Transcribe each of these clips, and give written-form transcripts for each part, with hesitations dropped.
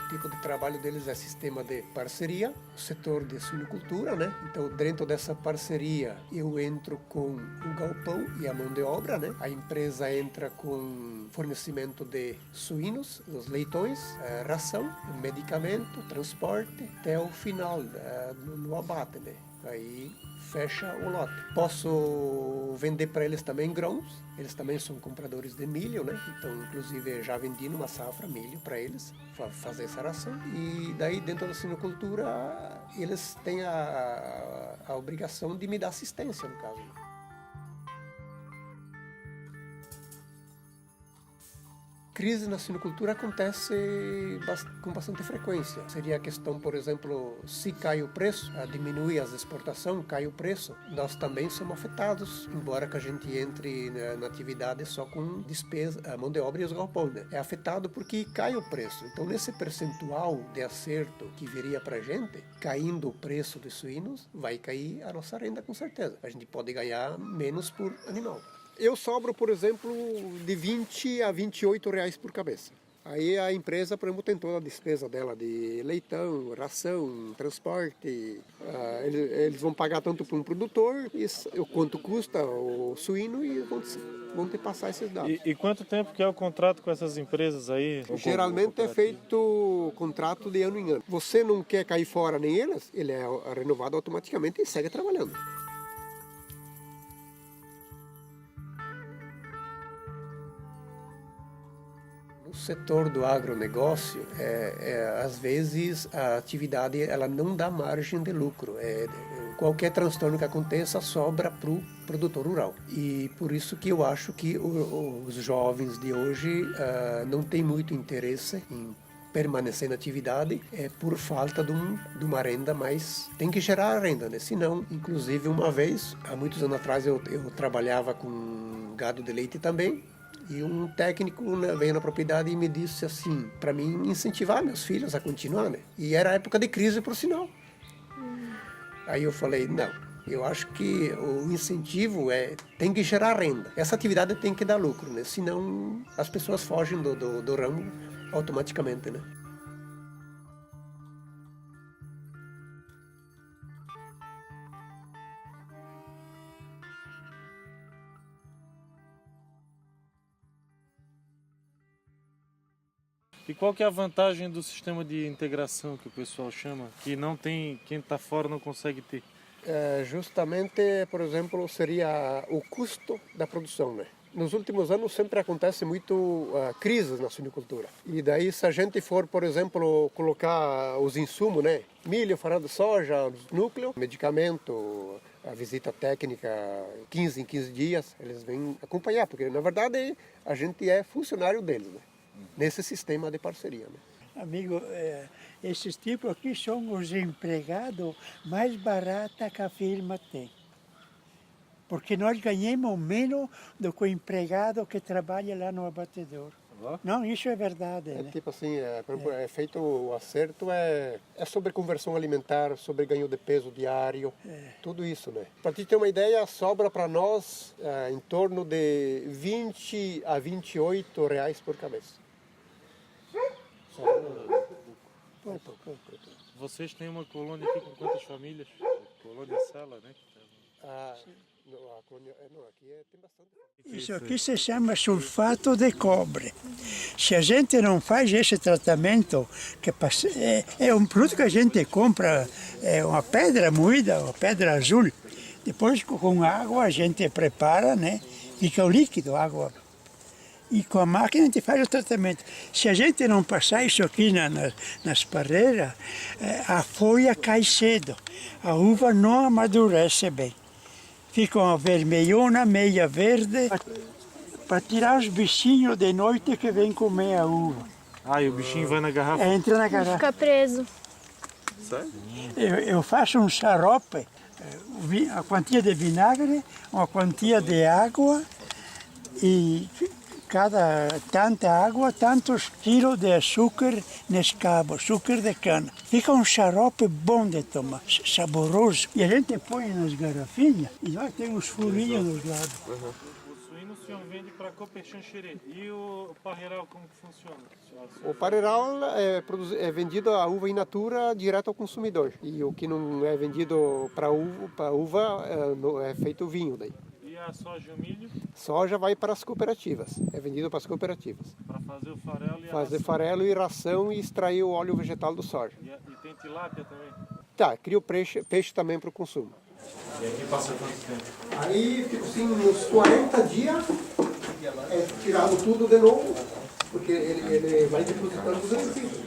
O tipo de trabalho deles é sistema de parceria, o setor de suinocultura, né? Então, dentro dessa parceria, eu entro com o galpão e a mão de obra, né? A empresa entra com fornecimento de suínos, os leitões, ração, medicamento, transporte, até o final, no abate, né? Aí fecha o lote. Posso vender para eles também grãos, eles também são compradores de milho, né? Então, inclusive, já vendi numa safra milho para eles, fazer essa ração. E daí, dentro da suinocultura, eles têm a obrigação de me dar assistência, no caso. Crise na suinocultura acontece com bastante frequência. Seria a questão, por exemplo, se cai o preço, diminui as exportações, cai o preço, nós também somos afetados, embora que a gente entre na atividade só com despesa, a mão de obra e os galpões, né? É afetado porque cai o preço. Então, nesse percentual de acerto que viria para a gente, caindo o preço dos suínos, vai cair a nossa renda com certeza. A gente pode ganhar menos por animal. Eu sobro, por exemplo, de 20 a 28 reais por cabeça. Aí a empresa, por exemplo, tem toda a despesa dela de leitão, ração, transporte. Eles vão pagar tanto para um produtor, o quanto custa o suíno e vão te passar esses dados. E quanto tempo que é o contrato com essas empresas aí? Geralmente é feito contrato de ano em ano. Você não quer cair fora nem eles, ele é renovado automaticamente e segue trabalhando. O setor do agronegócio, às vezes a atividade ela não dá margem de lucro. Qualquer transtorno que aconteça sobra para o produtor rural. E por isso que eu acho que os jovens de hoje não têm muito interesse em permanecer na atividade por falta de uma renda, mas tem que gerar a renda, né? Senão, inclusive uma vez, há muitos anos atrás eu trabalhava com gado de leite também. E um técnico, né, veio na propriedade e me disse assim, para mim incentivar meus filhos a continuar, né? E era época de crise, por sinal. Aí eu falei, não, eu acho que o incentivo tem que gerar renda. Essa atividade tem que dar lucro, né? Senão as pessoas fogem do ramo automaticamente, né? E qual que é a vantagem do sistema de integração que o pessoal chama, que não tem, quem está fora não consegue ter? Justamente, por exemplo, seria o custo da produção, né? Nos últimos anos sempre acontece muito crises na suinocultura. E daí se a gente for, por exemplo, colocar os insumos, né? Milho, farelo de soja, núcleo, medicamento, a visita técnica 15 em 15 dias, eles vêm acompanhar, porque na verdade a gente é funcionário deles, né? Nesse sistema de parceria, né? Amigo, esses tipos aqui são os empregados mais baratos que a firma tem. Porque nós ganhamos menos do que o empregado que trabalha lá no abatedor. Não, isso é verdade. Né? Tipo assim, é feito o acerto, é sobre conversão alimentar, sobre ganho de peso diário, tudo isso, né? Para te ter uma ideia, sobra para nós em torno de 20 a 28 reais por cabeça. Pouco. Vocês têm uma colônia aqui com quantas famílias? Colônia Sela, né? Aqui tem bastante. Isso aqui se chama sulfato de cobre. Se a gente não faz esse tratamento, que é um produto que a gente compra, é uma pedra moída, uma pedra azul. Depois com água a gente prepara, né? Fica o líquido, água. E com a máquina a gente faz o tratamento. Se a gente não passar isso aqui nas parreiras, a folha cai cedo. A uva não amadurece bem. Fica uma vermelhona, meia verde, para tirar os bichinhos de noite que vêm comer a uva. Ah, e o bichinho vai na garrafa? Entra na garrafa. Fica preso. Sério? Eu faço um xarope, a quantia de vinagre, uma quantia de água e cada tanta água, tantos quilos de açúcar Nescau, açúcar de cana. Fica um xarope bom de tomar, saboroso. E a gente põe nas garrafinhas e lá tem uns furinhos nos lados. O suíno o senhor vende para Copechanxerê. E o parreiral como que funciona? O parreiral é vendido a uva in natura direto ao consumidor. E o que não é vendido para uva é feito vinho daí. E a soja e o milho? Soja vai para as cooperativas, é vendido para as cooperativas. Para fazer o farelo e a Fazer ração. farelo e ração e extrair o óleo vegetal do soja. E tem tilápia também? Tá, cria o peixe também para o consumo. E aqui passa quanto tempo? Aí, tipo assim, uns 40 dias, é tirado tudo de novo, porque ele vai depositando os resíduos.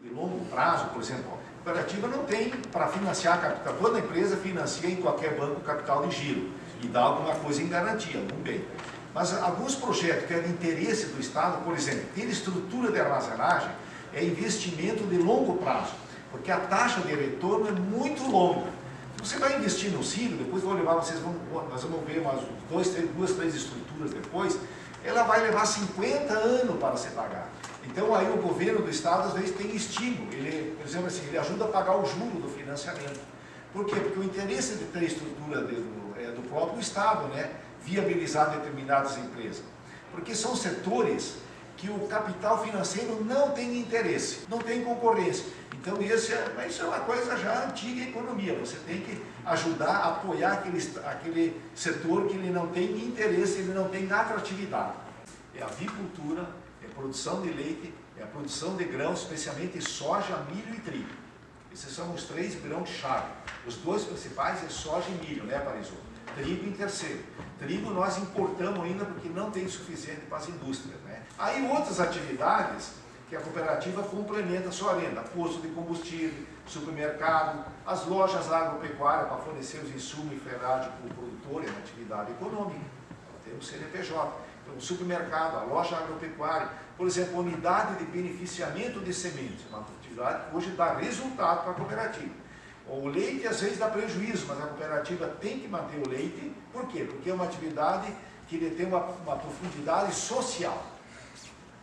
De longo prazo, por exemplo, a cooperativa não tem para financiar capital. Toda empresa financia em qualquer banco capital de giro e dá alguma coisa em garantia, algum bem. Mas alguns projetos que é de interesse do Estado, por exemplo, ter estrutura de armazenagem, é investimento de longo prazo, porque a taxa de retorno é muito longa. Você vai investir no silo, depois vou levar, nós vamos ver umas duas, três estruturas depois, ela vai levar 50 anos para se pagar. Então aí o governo do Estado às vezes tem estímulo, ele, por exemplo assim, ele ajuda a pagar o juro do financiamento. Por quê? Porque o interesse de ter estrutura do próprio Estado, né, viabilizar determinadas empresas. Porque são setores que o capital financeiro não tem interesse, não tem concorrência. Então isso é uma coisa já antiga em economia, você tem que ajudar a apoiar aquele setor que ele não tem interesse, ele não tem atratividade. É a avicultura, é a produção de leite, é a produção de grãos, especialmente soja, milho e trigo. Esses são os três grãos-chave. Os dois principais é soja e milho, né, Parisô? Trigo em terceiro. Trigo nós importamos ainda porque não tem suficiente para as indústrias, né? Aí outras atividades que a cooperativa complementa a sua renda, posto de combustível, supermercado, as lojas agropecuárias para fornecer os insumos e ferragem para o produtor, é uma atividade econômica, temos CNPJ. Então, o supermercado, a loja agropecuária, por exemplo, a unidade de beneficiamento de sementes, uma atividade que hoje dá resultado para a cooperativa. O leite às vezes dá prejuízo, mas a cooperativa tem que manter o leite, por quê? Porque é uma atividade que ele tem uma profundidade social.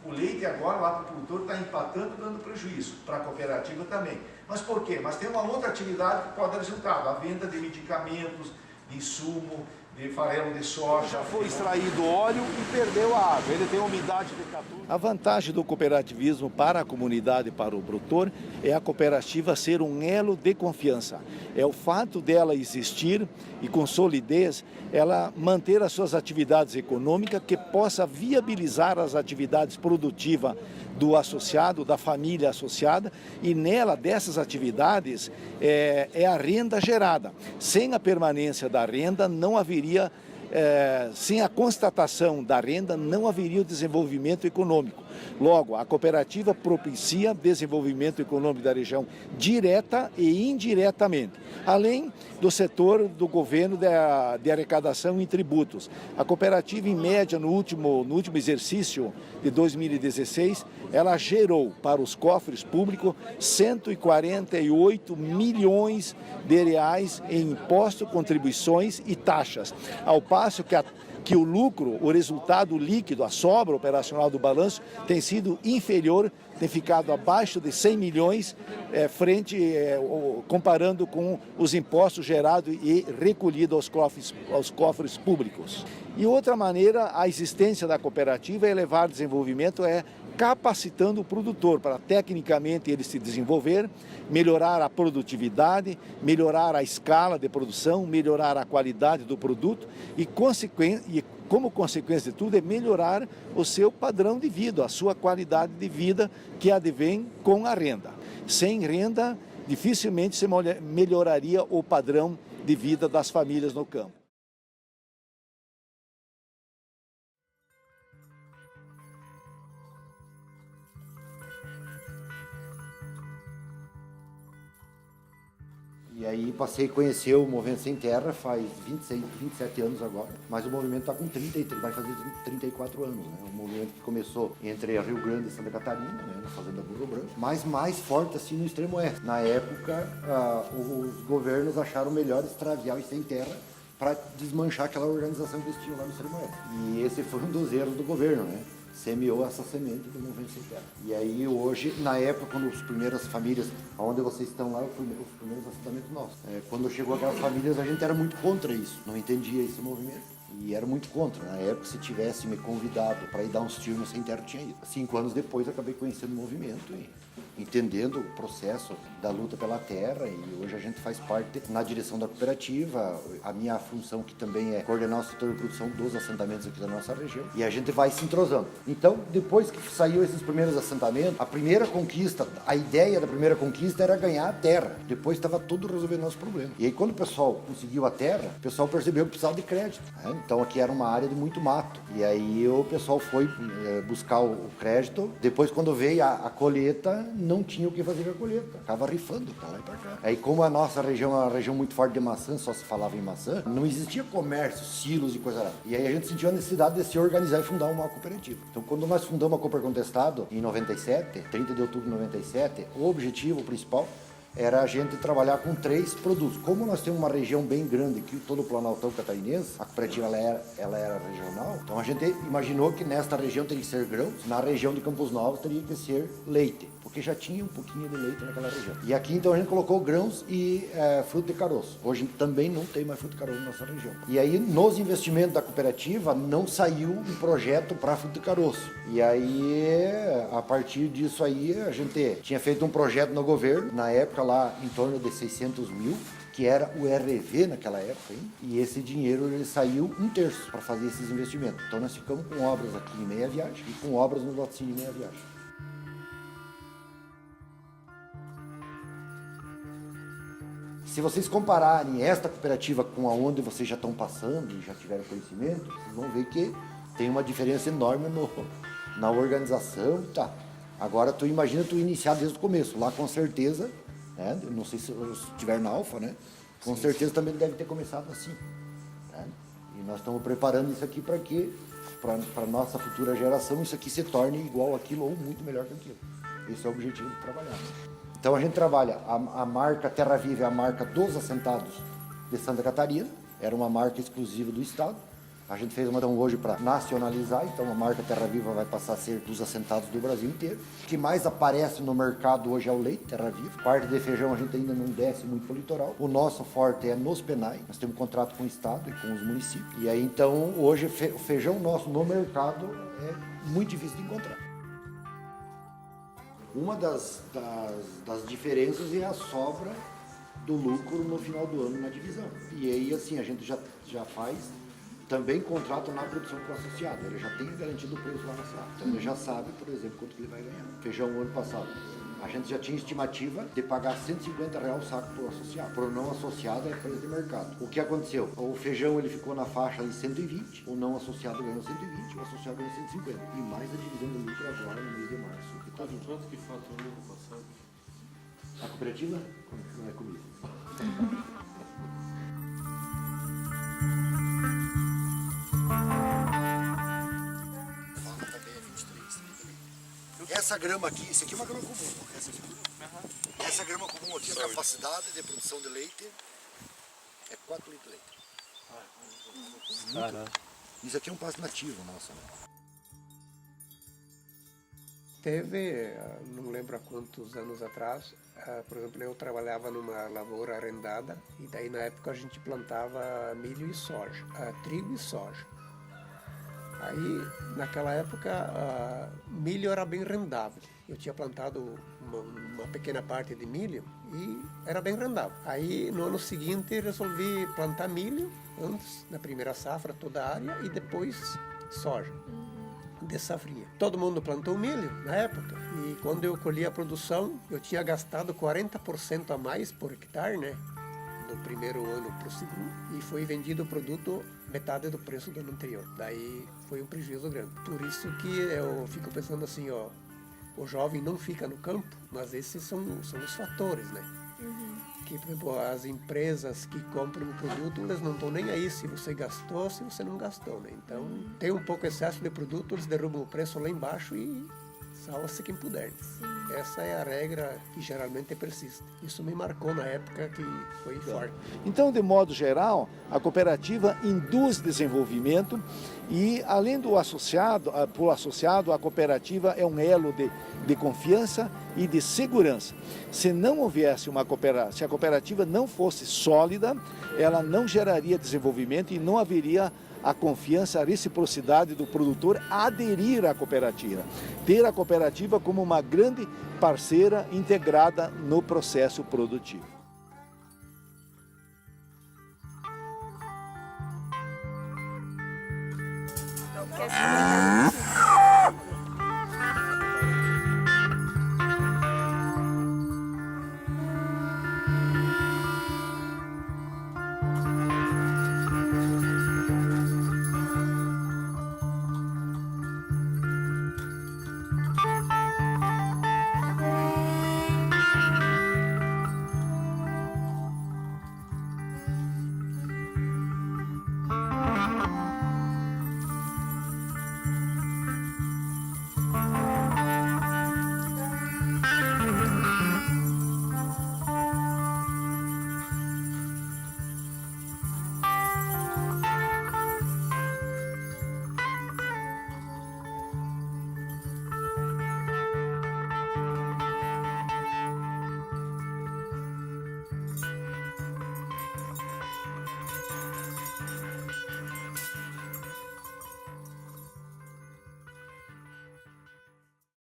O leite agora lá para o produtor está empatando, dando prejuízo, para a cooperativa também. Mas por quê? Mas tem uma outra atividade que pode dar resultado, a venda de medicamentos, de insumo, de farelo de soja. Já foi extraído óleo e perdeu a água, ele tem umidade de 14. A vantagem do cooperativismo para a comunidade e para o produtor é a cooperativa ser um elo de confiança. É o fato dela existir e com solidez, ela manter as suas atividades econômicas que possa viabilizar as atividades produtivas do associado, da família associada, e nela, dessas atividades, é a renda gerada. Sem a permanência da renda, não haveria, sem a constatação da renda, não haveria o desenvolvimento econômico. Logo, a cooperativa propicia desenvolvimento econômico da região direta e indiretamente, além do setor do governo de arrecadação em tributos. A cooperativa, em média, no último exercício de 2016, ela gerou para os cofres públicos 148 milhões de reais em impostos, contribuições e taxas, ao passo que o lucro, o resultado líquido, a sobra operacional do balanço tem sido inferior, tem ficado abaixo de 100 milhões, comparando com os impostos gerados e recolhidos aos cofres públicos. E outra maneira, a existência da cooperativa é levar desenvolvimento, capacitando o produtor para tecnicamente ele se desenvolver, melhorar a produtividade, melhorar a escala de produção, melhorar a qualidade do produto e como consequência de tudo, é melhorar o seu padrão de vida, a sua qualidade de vida que advém com a renda. Sem renda, dificilmente se melhoraria o padrão de vida das famílias no campo. E aí passei a conhecer o Movimento Sem Terra faz 27 anos agora, mas o movimento está com 33, vai fazer 34 anos, né? Um movimento que começou entre Rio Grande e Santa Catarina, né? Na fazenda Burro Branco, mas mais forte assim no extremo oeste. Na época, os governos acharam melhor extraviar os Sem Terra para desmanchar aquela organização que eles tinham lá no extremo oeste. E esse foi um dos erros do governo, né? Semeou essa semente do Movimento Sem Terra. E aí hoje, na época, quando as primeiras famílias, onde vocês estão lá, os primeiros assentamentos nossos, quando chegou aquelas famílias, a gente era muito contra isso, não entendia esse movimento. E era muito contra. Na época, se tivesse me convidado para ir dar uns tiros no Sem Terra, eu tinha ido. 5 anos depois, acabei conhecendo o movimento e entendendo o processo da luta pela terra, e hoje a gente faz parte na direção da cooperativa. A minha função que também é coordenar o setor de produção dos assentamentos aqui da nossa região, e a gente vai se entrosando. Então, depois que saiu esses primeiros assentamentos, a primeira conquista, a ideia da primeira conquista era ganhar a terra. Depois estava tudo resolvendo nosso problema. E aí quando o pessoal conseguiu a terra, o pessoal percebeu que precisava de crédito, né? Então aqui era uma área de muito mato, e aí o pessoal foi buscar o crédito. Depois, quando veio a colheita, não tinha o que fazer com a colheita, acaba rifando para lá e para cá. Aí, como a nossa região é uma região muito forte de maçã, só se falava em maçã, não existia comércio, silos e coisa lá. E aí a gente sentiu a necessidade de se organizar e fundar uma cooperativa. Então, quando nós fundamos a Cooper Contestado, em 97, 30 de outubro de 97, o objetivo principal era a gente trabalhar com 3 produtos. Como nós temos uma região bem grande aqui, todo o Planaltão catarinense, a cooperativa ela era regional, então a gente imaginou que nesta região teria que ser grãos, na região de Campos Novos teria que ser leite, porque já tinha um pouquinho de leite naquela região. E aqui então a gente colocou grãos e fruto de caroço. Hoje também não tem mais fruto de caroço na nossa região. E aí nos investimentos da cooperativa não saiu um projeto para fruto de caroço. E aí a partir disso aí a gente tinha feito um projeto no governo, na época lá em torno de 600 mil, que era o RV naquela época, hein? E esse dinheiro ele saiu 1/3 para fazer esses investimentos. Então nós ficamos com obras aqui em Meia Viagem e com obras no laticínio em Meia Viagem. Se vocês compararem esta cooperativa com a onde vocês já estão passando e já tiveram conhecimento, vocês vão ver que tem uma diferença enorme na organização. Tá. Agora tu imagina tu iniciar desde o começo, lá com certeza, né? Não sei se estiver na Alfa, né? Com certeza também deve ter começado assim, né? E nós estamos preparando isso aqui para que, para a nossa futura geração, isso aqui se torne igual àquilo ou muito melhor que aquilo. Esse é o objetivo de trabalhar. Então a gente trabalha, a marca Terra Viva é a marca dos assentados de Santa Catarina, era uma marca exclusiva do estado. A gente fez uma ação hoje para nacionalizar, então a marca Terra Viva vai passar a ser dos assentados do Brasil inteiro. O que mais aparece no mercado hoje é o leite Terra Viva. Parte de feijão a gente ainda não desce muito para o litoral. O nosso forte é nos penais, nós temos contrato com o estado e com os municípios. E aí então hoje o feijão nosso no mercado é muito difícil de encontrar. Uma das diferenças é a sobra do lucro no final do ano na divisão. E aí assim a gente já faz também contrato na produção com o associado. Ele já tem garantido o preço lá na safra. Então ele já sabe, por exemplo, quanto que ele vai ganhar. Feijão o ano passado, a gente já tinha estimativa de pagar R$150 o saco para o associado. Para o não associado é preço de mercado. O que aconteceu? O feijão ele ficou na faixa de 120, o não associado ganhou 120, o associado ganhou 150. E mais a divisão do lucro agora no mês de março. Quanto que faturou no ano passado? A cooperativa não é comigo. Essa grama aqui, isso aqui é uma grama comum. Essa grama comum aqui, a capacidade de produção de leite é 4 litros de leite. Caramba. Isso aqui é um pasto nativo nosso, né? Teve, não lembro há quantos anos atrás, por exemplo, eu trabalhava numa lavoura arrendada e daí na época a gente plantava milho e soja, trigo e soja. Aí, naquela época, milho era bem rendável. Eu tinha plantado uma pequena parte de milho e era bem rendável. Aí, no ano seguinte, resolvi plantar milho, antes, na primeira safra, toda a área, e depois soja, de safrinha. Todo mundo plantou milho na época, e quando eu colhi a produção, eu tinha gastado 40% a mais por hectare, né? Do primeiro ano para o segundo, e foi vendido o produto metade do preço do ano anterior. Daí foi um prejuízo grande. Por isso que eu fico pensando assim, ó, o jovem não fica no campo, mas esses são os fatores, né? Que, por exemplo, as empresas que compram o produto, eles não estão nem aí se você gastou, se você não gastou, né? Então, tem um pouco excesso de produto, eles derrubam o preço lá embaixo e salva-se quem puder. Essa é a regra que geralmente persiste. Isso me marcou na época que foi forte. Então, de modo geral, a cooperativa induz desenvolvimento e, além do associado, a cooperativa é um elo de confiança e de segurança. Se não houvesse se a cooperativa não fosse sólida, ela não geraria desenvolvimento e não haveria a confiança, a reciprocidade do produtor aderir à cooperativa. Ter a cooperativa como uma grande parceira integrada no processo produtivo. Porque